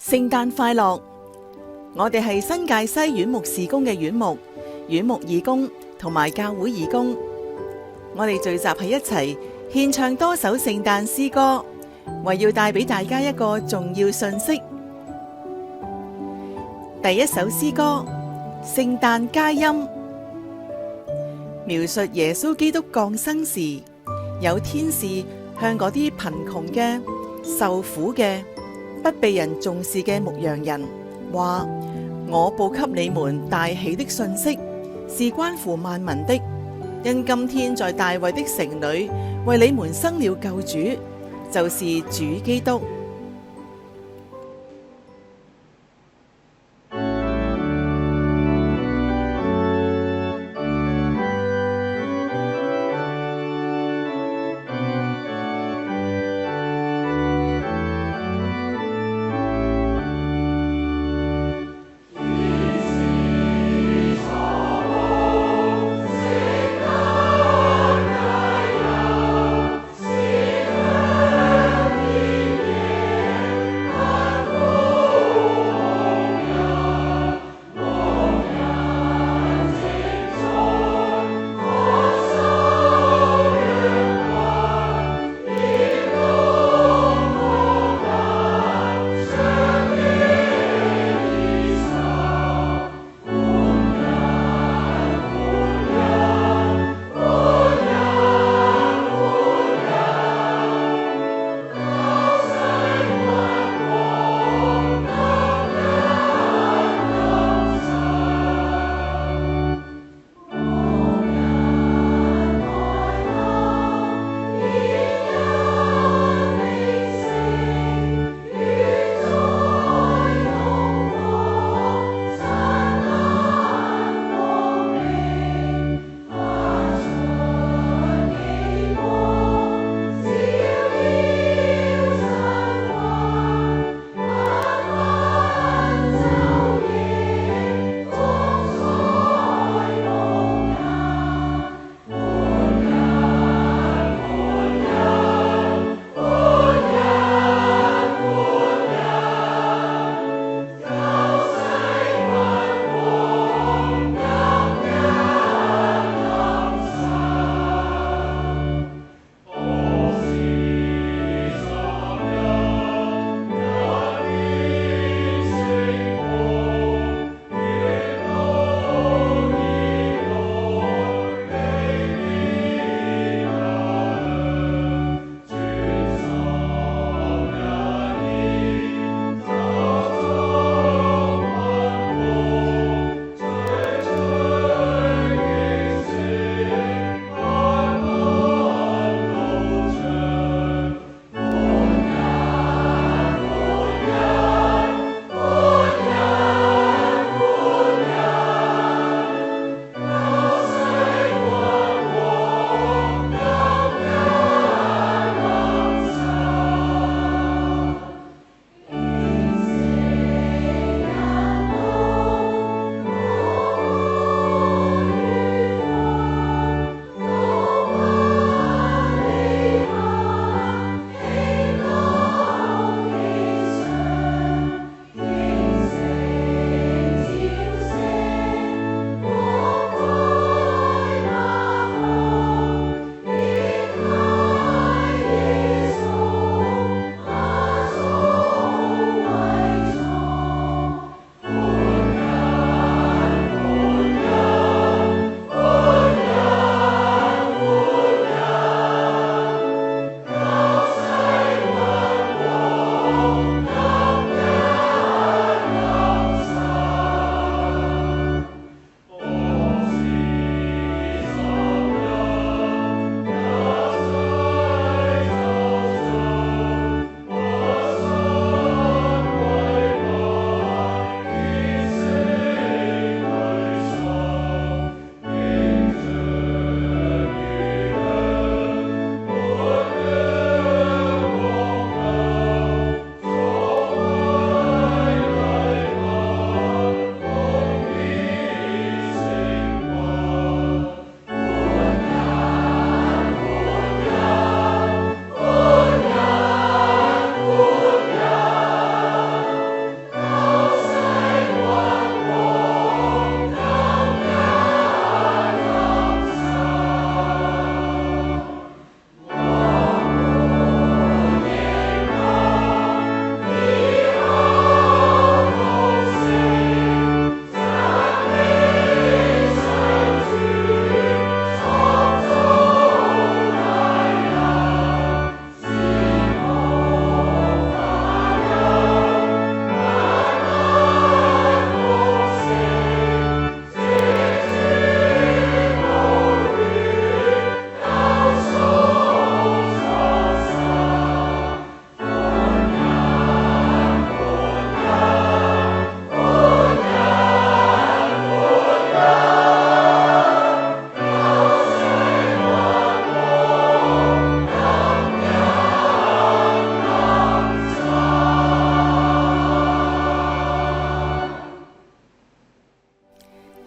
聖誕快樂！我哋係新界西院牧事工嘅院牧義工同埋教會義工，我哋聚集喺一齊獻唱多首聖誕詩歌，為要帶俾大家一個重要訊息。第一首詩歌《聖誕佳音》，描述耶穌基督降生時，有天使向嗰啲貧窮嘅、受苦嘅、不被人重視嘅牧羊人話：我報給你們大喜的訊息，是關乎萬民的，因今天在大衛的城裏為你們生了救主，就是主基督。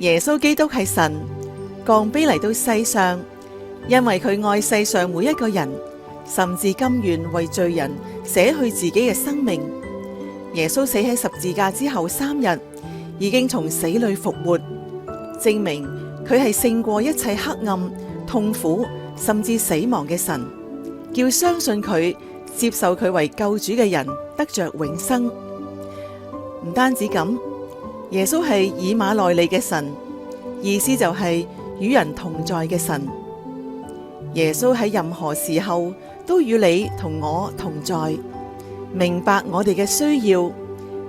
耶穌基督係神降卑嚟到世上，因為佢愛世上每一個人，甚至甘願為罪人捨去自己嘅生命。耶穌死喺十字架之後3日，已經從死裏復活，證明佢係勝過一切黑暗、痛苦甚至死亡嘅神，叫相信佢、接受佢為救主嘅人得着永生。唔單止咁，耶穌係以馬內利嘅神，意思就係與人同在嘅神。耶穌喺任何時候都與你同我同在，明白我哋嘅需要，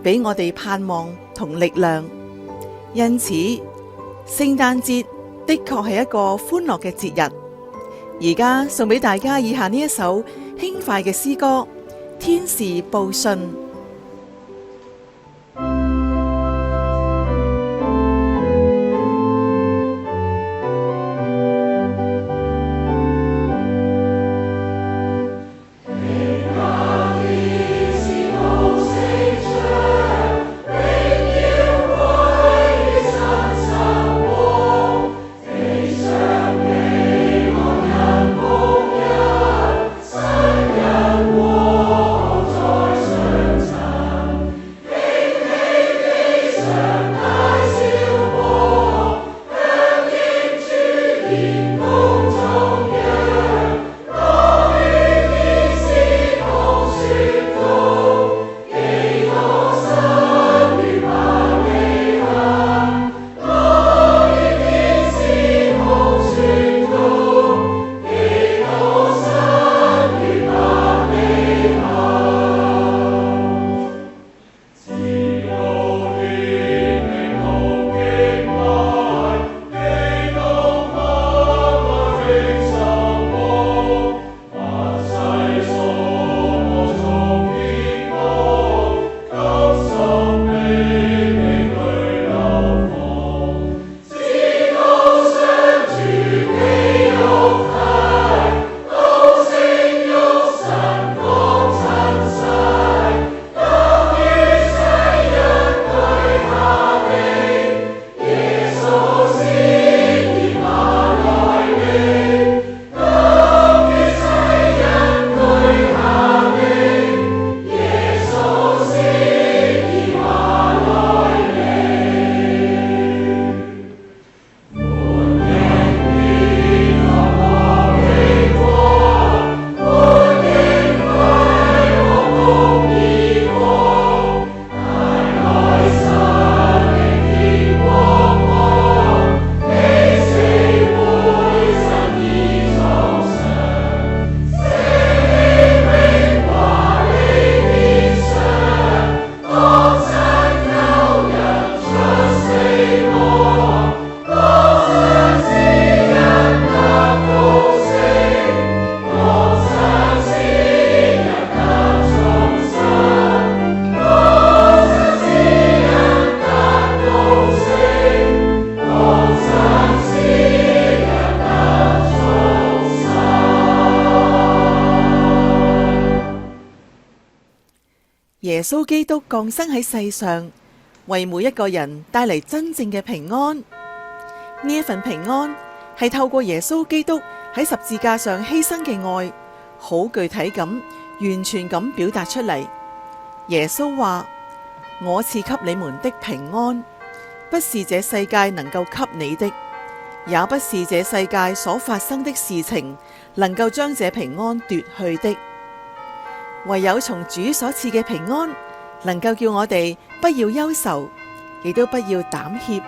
俾我哋盼望同力量。因此，聖誕節的確係一個歡樂嘅節日。而家送俾大家以下呢一首輕快嘅詩歌《天使報信》。耶穌基督降生喺世上，為每一個人帶嚟真正嘅平安。呢一份平安係透過耶穌基督喺十字架上犧牲嘅愛，好具體咁、完全咁表達出嚟。耶穌話：我賜給你們的平安，不是這世界能夠給你的，也不是這世界所發生的事情能夠將這平安奪去的。唯有從主所賜嘅平安，能夠叫我哋不要憂愁，亦都不要膽怯。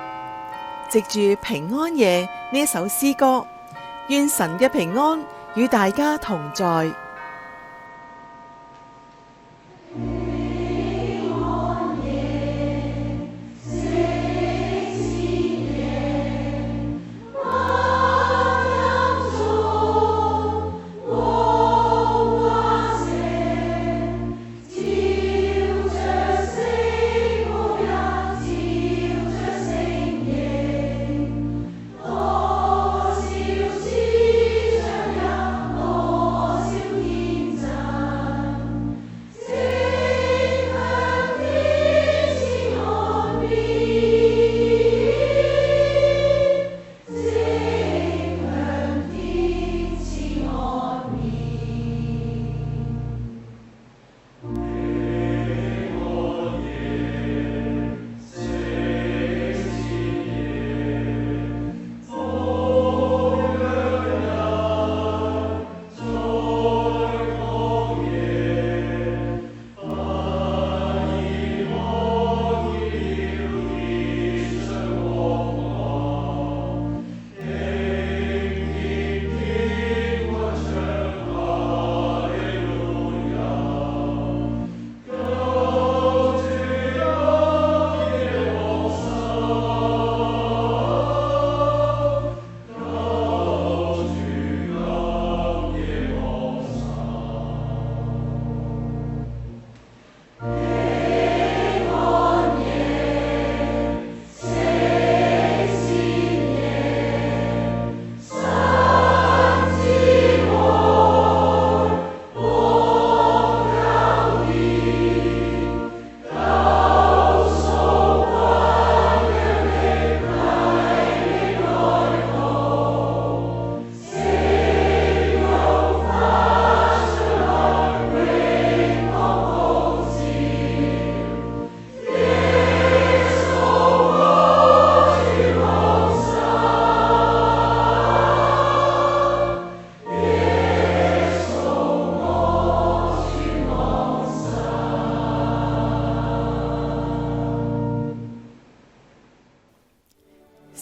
藉住平安夜呢一首詩歌，願神嘅平安與大家同在。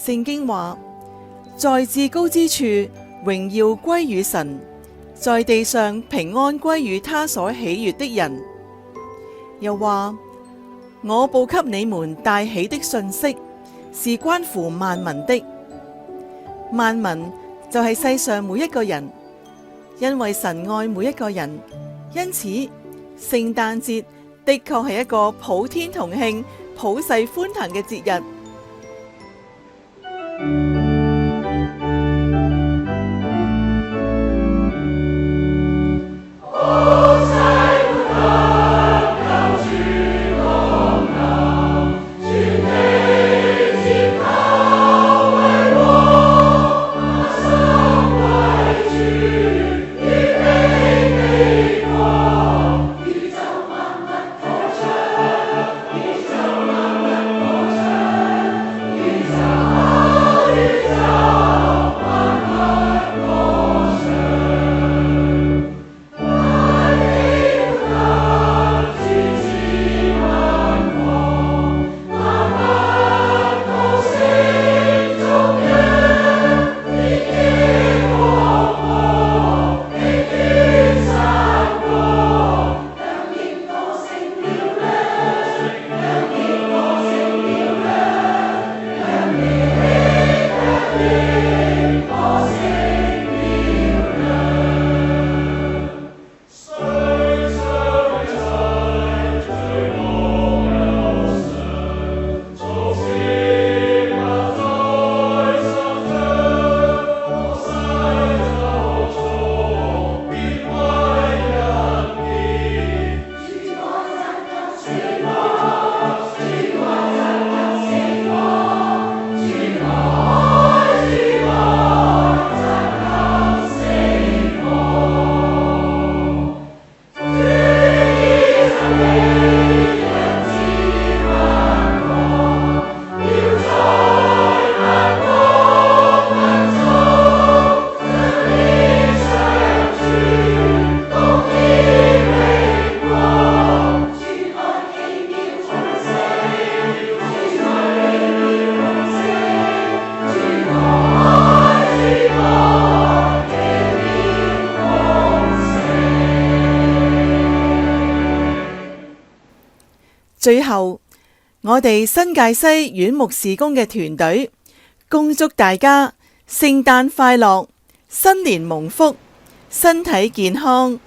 聖經話，在至高之處榮耀歸與神，在地上平安歸與他所喜悅的人。又話，我報給你們大喜的訊息，是關乎萬民的。萬民就係世上每一個人，因為神愛每一個人，因此聖誕節的確係一個普天同慶、普世歡騰嘅節日。最後，我哋新界西院牧事工嘅團隊恭祝大家聖誕快樂，新年蒙福，身體健康。